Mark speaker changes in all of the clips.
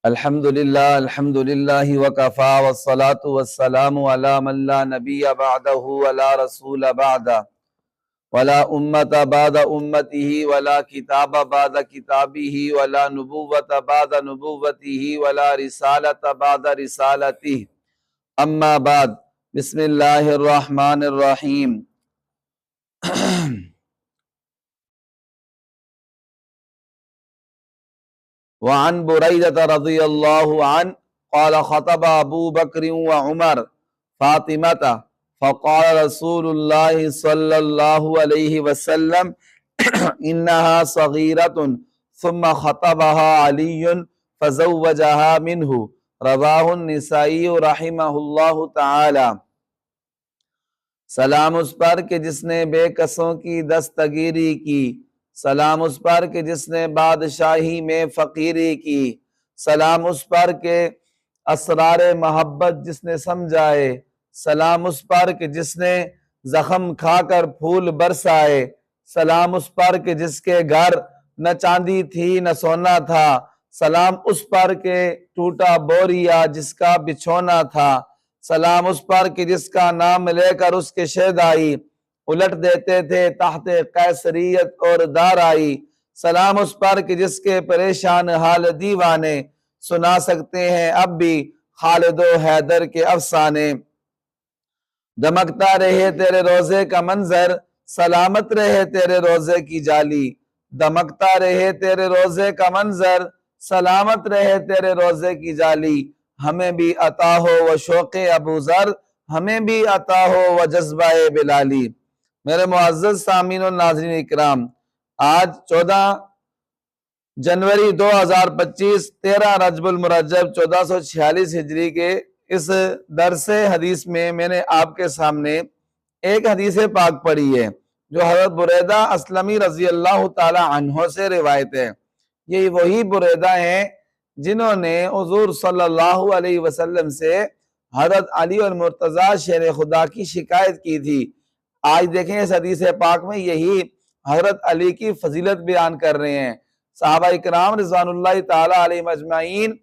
Speaker 1: الحمدللہ وکفا والصلاة والسلام علی من لا نبی بعدہ ولا رسول بعدہ ولا امت بعد امتہ ولا کتاب بعد کتابہ ولا نبوت بعد نبوتہ ولا رسالت بعد رسالتہ اما بعد بسم اللہ الرحمن الرحیم۔ وعن بريدة رضي الله عنه قال خطب أبو بكر وعمر فاطمة فقال رسول الله صلى الله عليه وسلم إنها صغيرة ثم خطبها علي فزوجها منه رواه النسائی رحمہ اللہ تعالی۔ سلام اس پر کہ جس نے بے کسوں کی دستگیری کی، سلام اس پر کہ جس نے بادشاہی میں فقیری کی، سلام اس پر کہ اسرار محبت جس نے سمجھائے، سلام اس پر کہ جس نے زخم کھا کر پھول برسائے، سلام اس پر کہ جس کے گھر نہ چاندی تھی نہ سونا تھا، سلام اس پر کہ ٹوٹا بوریا جس کا بچھونا تھا، سلام اس پر کہ جس کا نام لے کر اس کے شیدائی الٹ دیتے تھے تحت قیصریت اور دارائی، سلام اس پر کہ جس کے پریشان حال دیوانے سنا سکتے ہیں اب بھی خالد و حیدر کے افسانے۔ دمکتا رہے تیرے روزے کا منظر، سلامت رہے تیرے روزے کی جالی، دمکتا رہے تیرے روزے کا منظر، سلامت رہے تیرے روزے کی جالی، ہمیں بھی عطا ہو وہ شوق ابو ذر، ہمیں بھی عطا ہو وہ جذبہ بلالی۔ میرے معزز سامعین و ناظرین اکرام، آج 14 جنوری 2025 13 رجب المرجب 1446 ہجری کے اس درس حدیث میں نے آپ کے سامنے ایک حدیث پاک پڑھی ہے جو حضرت بریدہ اسلمی رضی اللہ تعالی عنہ سے روایت ہے۔ یہ وہی بریدہ ہیں جنہوں نے حضور صلی اللہ علیہ وسلم سے حضرت علی المرتضیٰ شیر خدا کی شکایت کی تھی۔ آج دیکھیں اس حدیث پاک میں یہی حضرت علی کی فضیلت بیان کر رہے ہیں۔ صحابہ اکرام رضوان اللہ تعالی علیہم اجمعین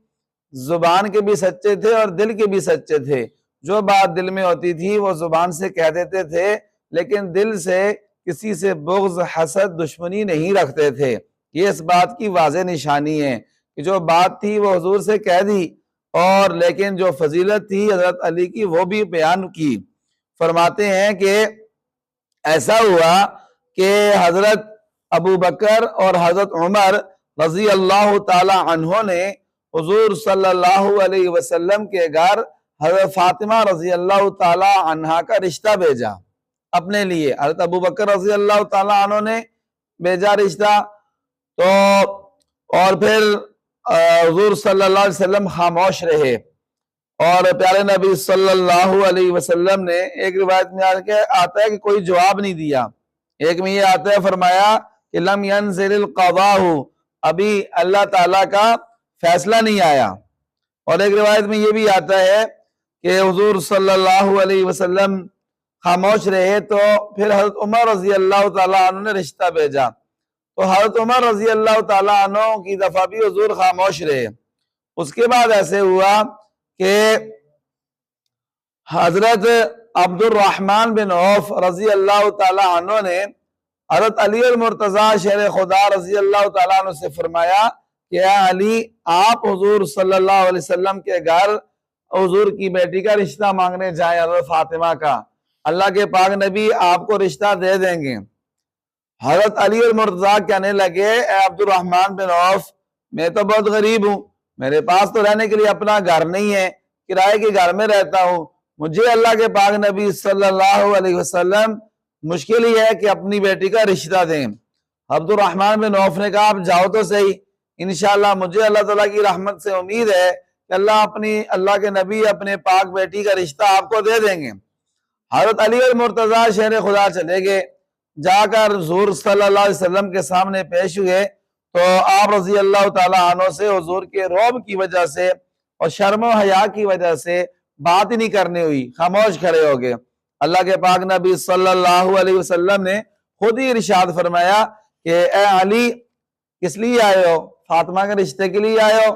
Speaker 1: زبان کے بھی سچے تھے اور دل کے بھی سچے تھے، جو بات دل میں ہوتی تھی وہ زبان سے کہہ دیتے تھے، لیکن دل سے کسی سے بغض حسد دشمنی نہیں رکھتے تھے۔ یہ اس بات کی واضح نشانی ہے کہ جو بات تھی وہ حضور سے کہہ دی، اور لیکن جو فضیلت تھی حضرت علی کی وہ بھی بیان کی۔ فرماتے ہیں کہ ایسا ہوا کہ حضرت ابو بکر اور حضرت عمر رضی اللہ تعالی عنہ نے حضور صلی اللہ علیہ وسلم کے گھر حضرت فاطمہ رضی اللہ تعالی عنہ کا رشتہ بھیجا اپنے لیے۔ حضرت ابو بکر رضی اللہ تعالی عنہ نے بھیجا رشتہ، تو اور پھر حضور صلی اللہ علیہ وسلم خاموش رہے، اور پیارے نبی صلی اللہ علیہ وسلم نے ایک روایت میں آتا ہے کہ کوئی جواب نہیں دیا، ایک میں یہ آتا ہے فرمایا کہ لم ینزل القضاء، ابھی اللہ تعالیٰ کا فیصلہ نہیں آیا، اور ایک روایت میں یہ بھی آتا ہے کہ حضور صلی اللہ علیہ وسلم خاموش رہے، تو پھر حضرت عمر رضی اللہ تعالیٰ عنہ نے رشتہ بھیجا، تو حضرت عمر رضی اللہ تعالیٰ عنہ کی دفعہ بھی حضور خاموش رہے۔ اس کے بعد ایسے ہوا کہ حضرت عبد الرحمن بن عوف رضی اللہ تعالیٰ عنہ نے حضرت علی المرتضیٰ شیر خدا رضی اللہ تعالیٰ عنہ سے فرمایا کہ اے علی، آپ حضور صلی اللہ علیہ وسلم کے گھر حضور کی بیٹی کا رشتہ مانگنے جائیں، حضرت فاطمہ کا، اللہ کے پاک نبی آپ کو رشتہ دے دیں گے۔ حضرت علی المرتضیٰ کہنے لگے اے عبد الرحمن بن عوف، میں تو بہت غریب ہوں، میرے پاس تو رہنے کے لیے اپنا گھر نہیں ہے، کرائے کے گھر میں رہتا ہوں، مجھے اللہ کے پاک نبی صلی اللہ علیہ وسلم مشکل ہی ہے کہ اپنی بیٹی کا رشتہ دیں۔ عبد الرحمن بن عوف نے کہا آپ جاؤ تو صحیح، انشاءاللہ مجھے اللہ تعالیٰ کی رحمت سے امید ہے کہ اللہ کے نبی اپنے پاک بیٹی کا رشتہ آپ کو دے دیں گے۔ حضرت علی المرتضیٰ شیر خدا چلے گئے، جا کر حضور صلی اللہ علیہ وسلم کے سامنے پیش ہوئے، تو آپ رضی اللہ تعالیٰ عنہ سے حضور کے رعب کی وجہ سے اور شرم و حیا کی وجہ سے بات ہی نہیں کرنی ہوئی، خاموش کھڑے ہو گئے۔ اللہ کے پاک نبی صلی اللہ علیہ وسلم نے خود ہی ارشاد فرمایا کہ اے علی، کس لیے آئے ہو؟ فاطمہ کے رشتے کے لیے آئے ہو؟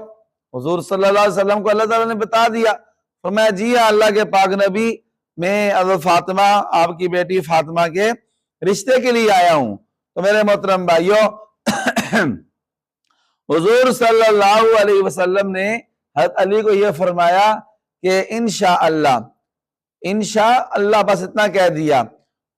Speaker 1: حضور صلی اللہ علیہ وسلم کو اللہ تعالیٰ نے بتا دیا، فرمایا جی ہاں اللہ کے پاک نبی میں حضرت فاطمہ آپ کی بیٹی فاطمہ کے رشتے کے لیے آیا ہوں۔ تو میرے محترم بھائیوں، حضور صلی اللہ علیہ وسلم نے حضرت علی کو یہ فرمایا کہ انشاءاللہ انشاءاللہ، بس اتنا کہہ دیا،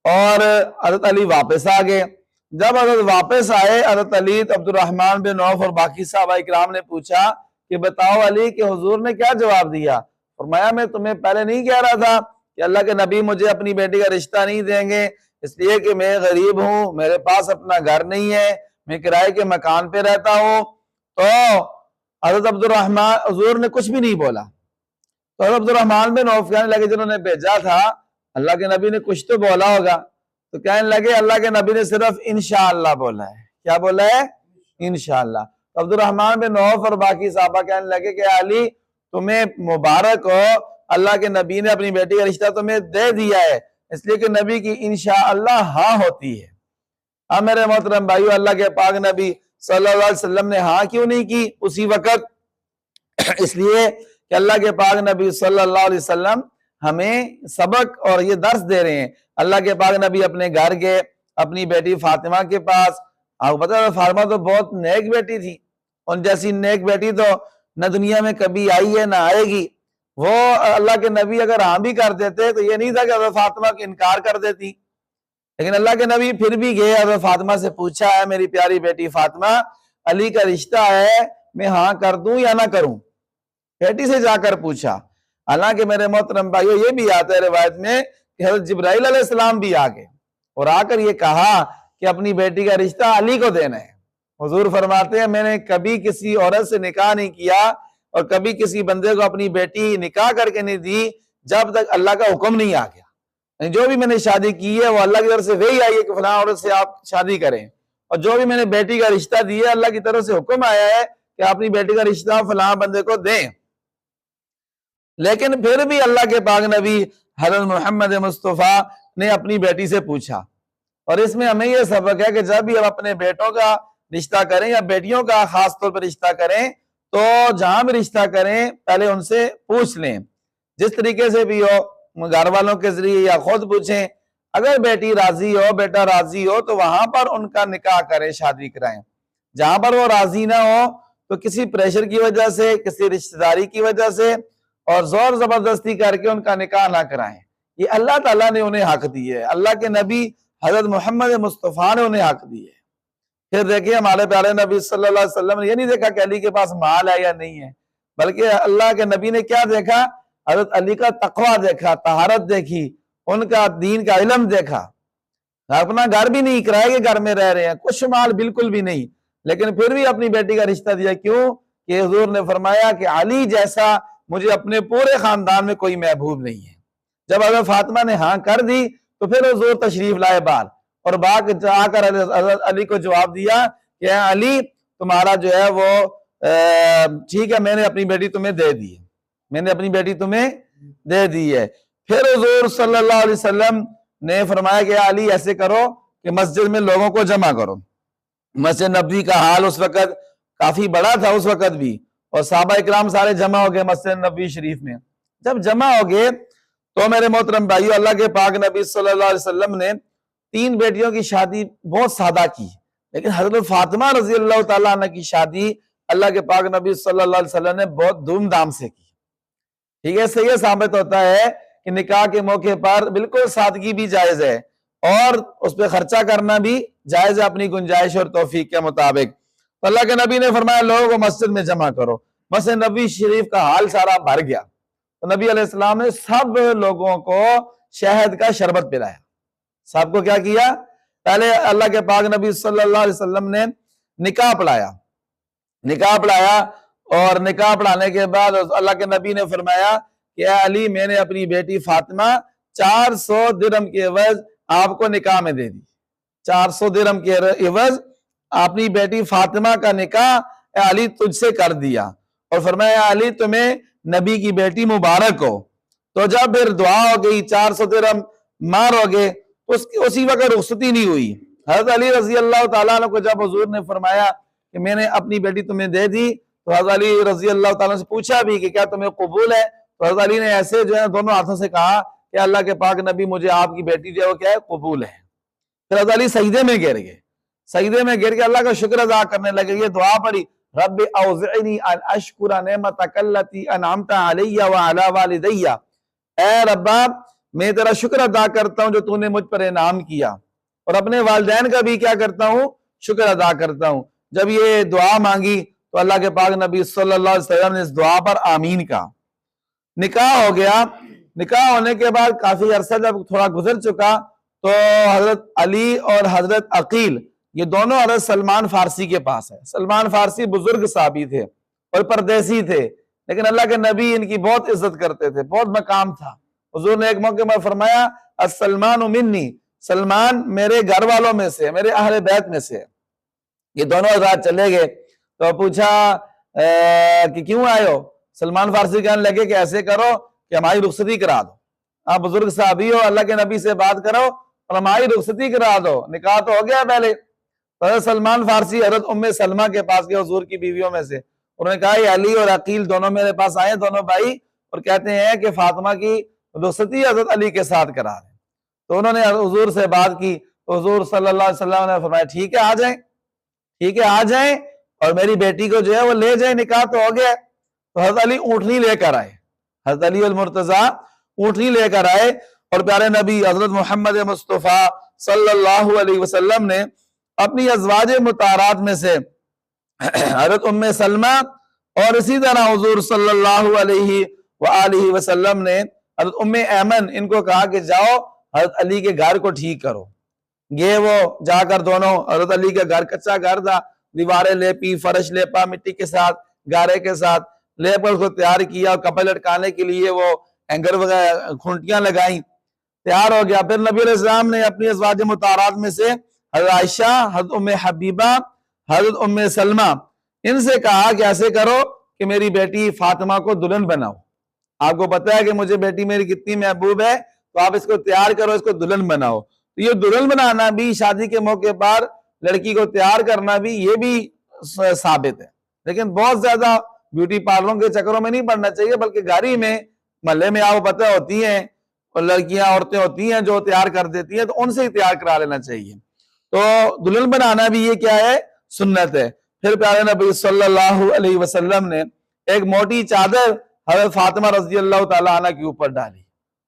Speaker 1: اور حضرت علی واپس آ گئے۔ جب حضرت واپس آئے، حضرت علی عبد الرحمن بن عوف اور باقی صحابہ اکرام نے پوچھا کہ بتاؤ علی کہ حضور نے کیا جواب دیا؟ فرمایا میں تمہیں پہلے نہیں کہہ رہا تھا کہ اللہ کے نبی مجھے اپنی بیٹی کا رشتہ نہیں دیں گے، اس لیے کہ میں غریب ہوں، میرے پاس اپنا گھر نہیں ہے، میں کرائے کے مکان پہ رہتا ہوں۔ تو حضرت عبد الرحمن، حضور نے کچھ بھی نہیں بولا۔ تو حضرت عبد الرحمن بن عوف کہنے لگے جنہوں نے بھیجا تھا اللہ کے نبی نے کچھ تو بولا ہوگا، تو کہنے لگے اللہ کے نبی نے صرف انشاءاللہ بولا ہے۔ کیا بولا ہے؟ انشاءاللہ۔ تو عبد الرحمن بن عوف اور باقی صحابہ کہنے لگے کہ علی تمہیں مبارک ہو، اللہ کے نبی نے اپنی بیٹی کا رشتہ تمہیں دے دیا ہے، اس لیے کہ نبی کی انشاءاللہ ہاں ہوتی ہے۔ ہاں میرے محترم بھائیو، اللہ کے پاک نبی صلی اللہ علیہ وسلم نے ہاں کیوں نہیں کی اسی وقت؟ اس لیے کہ اللہ کے پاک نبی صلی اللہ علیہ وسلم ہمیں سبق اور یہ درس دے رہے ہیں۔ اللہ کے پاک نبی اپنے گھر گئے، اپنی بیٹی فاطمہ کے پاس۔ آپ کو پتا ہے فاطمہ تو بہت نیک بیٹی تھی، ان جیسی نیک بیٹی تو نہ دنیا میں کبھی آئی ہے نہ آئے گی۔ وہ اللہ کے نبی اگر ہاں بھی کر دیتے تو یہ نہیں تھا کہ حضرت فاطمہ کو انکار کر دیتی، لیکن اللہ کے نبی پھر بھی گئے، حضرت فاطمہ سے پوچھا ہے میری پیاری بیٹی فاطمہ علی کا رشتہ ہے، میں ہاں کر دوں یا نہ کروں؟ بیٹی سے جا کر پوچھا۔ حالانکہ میرے محترم بھائیو یہ بھی آتا ہے روایت میں کہ حضرت جبرائیل علیہ السلام بھی آ گئے اور آ کر یہ کہا کہ اپنی بیٹی کا رشتہ علی کو دینا ہے۔ حضور فرماتے ہیں میں نے کبھی کسی عورت سے نکاح نہیں کیا اور کبھی کسی بندے کو اپنی بیٹی نکاح کر کے نہیں دی جب تک اللہ کا حکم نہیں آ گیا۔ جو بھی میں نے شادی کی ہے وہ اللہ کی طرف سے وہی آئی ہے کہ فلاں عورت سے آپ شادی کریں، اور جو بھی میں نے بیٹی کا رشتہ دیا اللہ کی طرف سے حکم آیا ہے کہ اپنی بیٹی کا رشتہ فلاں بندے کو دیں۔ لیکن پھر بھی اللہ کے پاک نبی حضرت محمد مصطفیٰ نے اپنی بیٹی سے پوچھا، اور اس میں ہمیں یہ سبق ہے کہ جب بھی ہم اپنے بیٹوں کا رشتہ کریں یا بیٹیوں کا خاص طور پر رشتہ کریں تو جہاں بھی رشتہ کریں پہلے ان سے پوچھ لیں، جس طریقے سے بھی ہو، گھر والوں کے ذریعے یا خود پوچھیں۔ اگر بیٹی راضی ہو، بیٹا راضی ہو تو وہاں پر ان کا نکاح کریں، شادی کرائیں۔ جہاں پر وہ راضی نہ ہو تو کسی پریشر کی وجہ سے، کسی رشتہ داری کی وجہ سے اور زور زبردستی کر کے ان کا نکاح نہ کرائیں۔ یہ اللہ تعالیٰ نے انہیں حق دی ہے، اللہ کے نبی حضرت محمد مصطفیٰ نے انہیں حق دی ہے۔ پھر دیکھیں ہمارے پیارے نبی صلی اللہ علیہ وسلم نے یہ نہیں دیکھا کہ علی کے پاس مال ہے یا نہیں ہے، بلکہ اللہ کے نبی نے کیا دیکھا؟ حضرت علی کا تقویٰ دیکھا، طہارت دیکھی، ان کا دین کا علم دیکھا۔ اپنا گھر بھی نہیں کرائے کہ گھر میں رہ رہے ہیں، کچھ مال بالکل بھی نہیں، لیکن پھر بھی اپنی بیٹی کا رشتہ دیا۔ کیوں؟ کہ حضور نے فرمایا کہ علی جیسا مجھے اپنے پورے خاندان میں کوئی محبوب نہیں ہے۔ جب حضرت فاطمہ نے ہاں کر دی تو پھر حضور تشریف لائے باہر، اور باغ آ کر حضرت علی کو جواب دیا کہ علی تمہارا جو ہے وہ ٹھیک ہے، میں نے اپنی بیٹی تمہیں دے دی ہے، میں نے اپنی بیٹی تمہیں دے دی ہے۔ پھر حضور صلی اللہ علیہ وسلم نے فرمایا کہ علی ایسے کرو کہ مسجد میں لوگوں کو جمع کرو۔ مسجد نبوی کا حال اس وقت کافی بڑا تھا اس وقت بھی، اور صحابہ اکرام سارے جمع ہو گئے مسجد نبوی شریف میں۔ جب جمع ہو گئے تو میرے محترم بھائیو، اللہ کے پاک نبی صلی اللہ علیہ وسلم نے 3 بیٹیوں کی شادی بہت سادہ کی، لیکن حضرت فاطمہ رضی اللہ تعالیٰ عنہ کی شادی اللہ کے پاک نبی صلی اللہ علیہ وسلم نے بہت دھوم دھام سے کی۔ ٹھیک ہے، اس سے یہ ثابت ہوتا ہے کہ نکاح کے موقع پر بالکل سادگی بھی جائز ہے اور اس پہ خرچہ کرنا بھی جائز ہے اپنی گنجائش اور توفیق کے مطابق۔ تو اللہ کے نبی نے فرمایا لوگوں کو مسجد میں جمع کرو۔ مسجد نبوی شریف کا حال سارا بھر گیا، تو نبی علیہ السلام نے سب لوگوں کو شہد کا شربت پلایا۔ سب کو کیا کیا؟ پہلے اللہ کے پاک نبی صلی اللہ علیہ وسلم نے نکاح پڑھایا، اور نکاح پڑھانے کے بعد اللہ کے نبی نے فرمایا کہ اے علی میں نے اپنی بیٹی فاطمہ 400 درہم کے عوض آپ کو نکاح میں دے دی۔ 400 درہم کے عوض اپنی بیٹی فاطمہ کا نکاح اے علی تجھ سے کر دیا، اور فرمایا علی تمہیں نبی کی بیٹی مبارک ہو۔ تو جب پھر دعا ہو گئی، 400 درہم مار ہو گئے، اسی وقت رخصتی نہیں ہوئی۔ حضرت علی رضی اللہ تعالیٰ عنہ کو جب حضور نے فرمایا کہ میں نے اپنی بیٹی تمہیں دے دی، تو حضرت علی رضی اللہ تعالیٰ سے پوچھا بھی کہ کیا تمہیں قبول ہے؟ تو حضرت علی نے ایسے جو ہے دونوں ہاتھوں سے کہا کہ اللہ کے پاک نبی مجھے آپ کی بیٹی جو ہے وہ کیا ہے قبول ہے۔ پھر حضرت علی سجدے میں گر گئے، سجدے میں گر کے اللہ کا شکر ادا کرنے لگے، یہ دعا پڑھی رب اوزعنی ان اشکر نعمتک التی انعمت علی وعلی والدی، اے ربا میں تیرا شکر ادا کرتا ہوں جو تو نے مجھ پر انعام کیا، اور اپنے والدین کا بھی کیا کرتا ہوں شکر ادا کرتا ہوں۔ جب یہ دعا مانگی تو اللہ کے پاک نبی صلی اللہ علیہ وسلم نے اس دعا پر آمین کہا۔ نکاح ہو گیا، نکاح ہونے کے بعد کافی عرصہ جب تھوڑا گزر چکا تو حضرت علی اور حضرت عقیل یہ دونوں حضرت سلمان فارسی کے پاس ہے۔ سلمان فارسی بزرگ صحابی تھے اور پردیسی تھے، لیکن اللہ کے نبی ان کی بہت عزت کرتے تھے، بہت مقام تھا۔ حضور نے ایک موقع میں فرمایا السلمان منی، سلمان میرے گھر والوں میں سے، میرے اہل بیت میں سے۔ یہ دونوں حضرات چلے گئے تو پوچھا کہ کیوں آئے ہو؟ سلمان فارسی کہنے لگے کہ ایسے کرو کہ ہماری رخصتی کرا دو، آپ بزرگ صحابی ہو، اللہ کے نبی سے بات کرو اور ہماری رخصتی کرا دو، نکاح تو ہو گیا پہلے۔ حضرت سلمان فارسی حضرت ام سلمہ کے پاس گئے، حضور کی بیویوں میں سے، انہوں نے کہا یہ علی اور عقیل دونوں میرے پاس آئے، دونوں بھائی، اور کہتے ہیں کہ فاطمہ کی رخصتی حضرت علی کے ساتھ کرا رہے ہیں۔ تو انہوں نے حضور سے بات کی تو حضور صلی اللہ علیہ وسلم نے فرمایا ٹھیک ہے آ جائیں، ٹھیک ہے آ جائیں، اور میری بیٹی کو جو ہے وہ لے جائیں، نکاح تو ہو گیا۔ تو حضرت علی اونٹنی لے کر آئے، حضرت علی المرتضیٰ اونٹنی لے کر آئے، اور پیارے نبی حضرت محمد مصطفیٰ صلی اللہ علیہ وسلم نے اپنی ازواج مطہرات میں سے حضرت ام سلمہ اور اسی طرح حضور صلی اللہ علیہ وآلہ وسلم نے حضرت ام ایمن ان کو کہا کہ جاؤ حضرت علی کے گھر کو ٹھیک کرو۔ یہ وہ جا کر دونوں، حضرت علی کا گھر کچا گھر تھا، دیواریں لیپی، فرش لیپا مٹی کے ساتھ، گارے کے ساتھ لیپ کر اس کو تیار کیا، اور کپڑے لٹکانے کے لیے وہ اینگر وغیرہ کھونٹیاں لگائیں، تیار ہو گیا۔ پھر نبی علیہ السلام نے اپنی ازواج مطہرات میں سے حضرت عائشہ، حضرت ام حبیبہ، حضرت ام سلمہ، ان سے کہا کہ ایسے کرو کہ میری بیٹی فاطمہ کو دلہن بناؤ، آپ کو پتہ ہے کہ مجھے بیٹی میری کتنی محبوب ہے، تو آپ اس کو تیار کرو، اس کو دلہن بناؤ۔ تو یہ دلہن بنانا بھی، شادی کے موقع پر لڑکی کو تیار کرنا بھی، یہ بھی ثابت ہے، لیکن بہت زیادہ بیوٹی پارلروں کے چکروں میں نہیں پڑنا چاہیے، بلکہ گھر میں محلے میں آپ کو پتہ ہوتی ہیں اور لڑکیاں عورتیں ہوتی ہیں جو تیار کر دیتی ہیں، تو ان سے ہی تیار کرا لینا چاہیے۔ تو دلہن بنانا بھی یہ کیا ہے سنت ہے۔ پھر پیارے نبی صلی اللہ علیہ وسلم نے ایک موٹی چادر حضرت فاطمہ رضی اللہ تعالیٰ عنہ کے اوپر ڈالی۔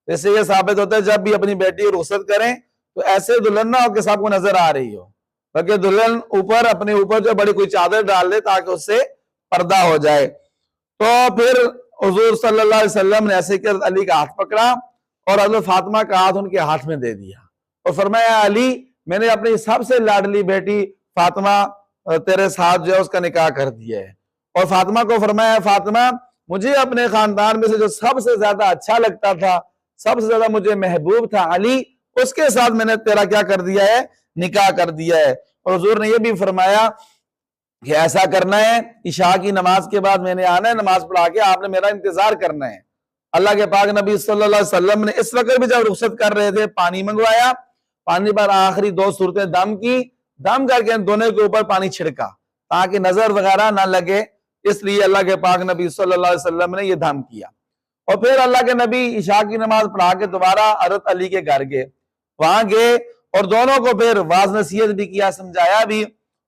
Speaker 1: اس سے یہ ثابت ہوتا ہے جب بھی اپنی بیٹی کو رخصت کریں تو ایسے دلہن نہ ہو کہ سب کو نظر آ رہی ہو، بلکہ دلہن اپنے اوپر جو بڑی کوئی چادر ڈال دے تاکہ اس سے پردہ ہو جائے۔ تو پھر حضور صلی اللہ علیہ وسلم نے ایسے کہ حضرت علی کا ہاتھ پکڑا اور حضرت فاطمہ کا ہاتھ ان کے ہاتھ میں دے دیا، اور فرمایا علی میں نے اپنی سب سے لاڈلی بیٹی فاطمہ تیرے ساتھ جو ہے اس کا نکاح کر دیا ہے۔ اور فاطمہ کو فرمایا فاطمہ مجھے اپنے خاندان میں سے جو سب سے زیادہ اچھا لگتا تھا، سب سے زیادہ مجھے محبوب تھا علی، اس کے ساتھ میں نے تیرا کیا کر دیا ہے نکاح کر دیا ہے۔ اور حضور نے یہ بھی فرمایا کہ ایسا کرنا ہے عشاء کی نماز کے بعد میں نے آنا ہے، نماز پڑھا کے آپ نے میرا انتظار کرنا ہے۔ اللہ کے پاک نبی صلی اللہ علیہ وسلم نے اس وقت بھی جب رخصت کر رہے تھے پانی منگوایا، پانی پر آخری 2 صورتیں دم کی، دم کر کے دونوں کے اوپر پانی چھڑکا تاکہ نظر وغیرہ نہ لگے، اس لیے اللہ کے پاک نبی صلی اللہ علیہ وسلم نے یہ دم کیا۔ اور پھر اللہ کے نبی عشاء کی نماز پڑھا کے دوبارہ حضرت علی کے گھر گئے، وہاں گئے اور دونوں کو پھر واعظ نصیحت بھی کیا، سمجھایا بھی،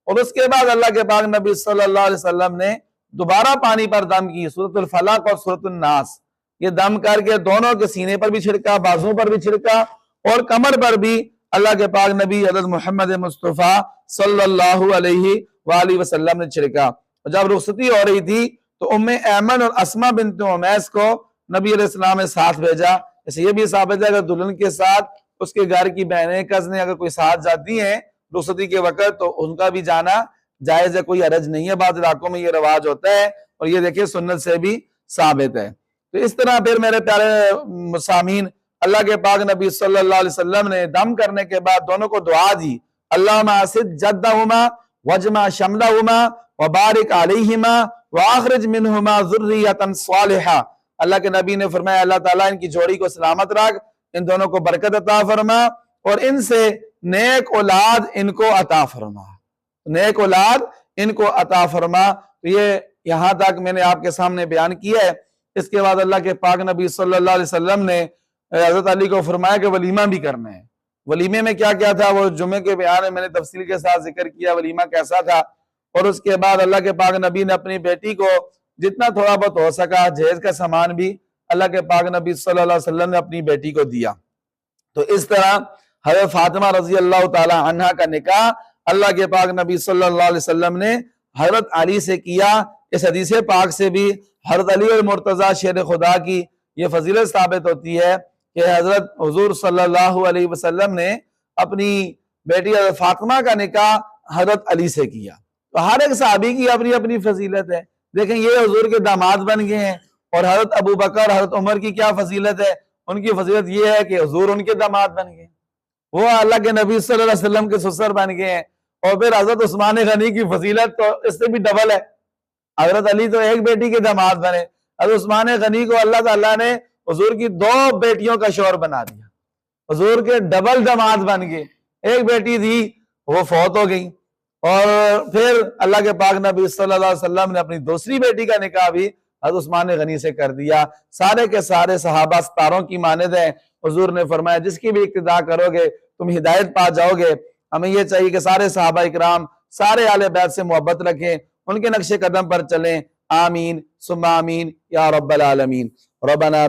Speaker 1: اور اس کے بعد اللہ کے پاک نبی صلی اللہ علیہ وسلم نے دوبارہ پانی پر دم کی، سورۃ الفلق اور سورۃ الناس، یہ دم کر کے دونوں کے سینے پر بھی چھڑکا، بازوں پر بھی چھڑکا، اور کمر پر بھی اللہ کے پاک نبی حضرت محمد مصطفیٰ صلی اللہ علیہ وآلہ وسلم نے چھڑکا۔ جب رخصتی ہو رہی تھی تو ام ایمن اور اسماء بنت عمیس کو نبی علیہ السلام نے ساتھ بھیجا۔ اسے یہ بھی ثابت ہے اگر دلہن کے ساتھ اس کے گھر کی بہنیں کزنیں اگر کوئی ساتھ جاتی ہیں رخصتی کے وقت تو ان کا بھی جانا جائز ہے، کوئی حرج نہیں ہے، بعض علاقوں میں یہ رواج ہوتا ہے، اور یہ دیکھیں سنت سے بھی ثابت ہے۔ تو اس طرح پھر میرے پیارے سامعین اللہ کے پاک نبی صلی اللہ علیہ وسلم نے دم کرنے کے بعد دونوں کو دعا دی، اللہم اسد جدہما وجمع شملہما وبارک علیہما واخرج منہما ذریۃ صالحہ۔ اللہ کے نبی نے فرمایا اللہ تعالیٰ ان کی جوڑی کو سلامت رکھ، ان دونوں کو برکت عطا فرما، اور ان سے نیک اولاد ان کو عطا فرما، نیک اولاد ان کو عطا فرما۔ تو یہ یہاں تک میں نے آپ کے سامنے بیان کیا ہے۔ اس کے بعد اللہ کے پاک نبی صلی اللہ علیہ وسلم نے حضرت علی کو فرمایا کہ ولیمہ بھی کرنا ہے۔ ولیمے میں کیا کیا تھا وہ جمعے کے بیان میں نے تفصیل کے ساتھ ذکر کیا، ولیمہ کیسا تھا۔ اور اس کے بعد اللہ کے پاک نبی نے اپنی بیٹی کو جتنا تھوڑا بہت ہو سکا جہیز کا سامان بھی اللہ کے پاک نبی صلی اللہ علیہ وسلم نے اپنی بیٹی کو دیا۔ تو اس طرح حضرت فاطمہ رضی اللہ تعالی عنہ کا نکاح اللہ کے پاک نبی صلی اللہ علیہ وسلم نے حضرت علی سے کیا۔ اس حدیث پاک سے بھی حضرت علی المرتضیٰ شیر خدا کی یہ فضیلت ثابت ہوتی ہے کہ حضرت حضور صلی اللہ علیہ وسلم نے اپنی بیٹی حضرت فاطمہ کا نکاح حضرت علی سے کیا۔ تو ہر ایک صحابی کی اپنی اپنی فضیلت ہے۔ دیکھیں یہ حضور کے داماد بن گئے ہیں، اور حضرت ابو بکر حضرت عمر کی کیا فضیلت ہے؟ ان کی فضیلت یہ ہے کہ حضور ان کے داماد بن گئے، وہ اللہ کے نبی صلی اللہ علیہ وسلم کے سسر بن گئے ہیں۔ اور پھر حضرت عثمان غنی کی فضیلت تو اس سے بھی ڈبل ہے۔ حضرت علی تو ایک بیٹی کے داماد بنے، حضرت عثمان غنی کو اللہ تعالیٰ نے حضور کی 2 بیٹیوں کا شوہر بنا دیا، حضور کے ڈبل داماد بن گئے۔ ایک بیٹی تھی وہ فوت ہو گئی، اور پھر اللہ کے پاک نبی صلی اللہ علیہ وسلم نے اپنی دوسری بیٹی کا نکاح بھی حضرت عثمان غنی سے کر دیا۔ سارے کے سارے صحابہ ستاروں کی مانند ہیں۔ حضور نے فرمایا جس کی بھی اقتداء کرو گے تم ہدایت پا جاؤ گے۔ ہمیں یہ چاہیے کہ سارے صحابہ اکرام سارے اہل بیت سے محبت رکھیں، ان کے نقش قدم پر چلیں۔ آمین ثم آمین یا رب العالمین۔ ربنا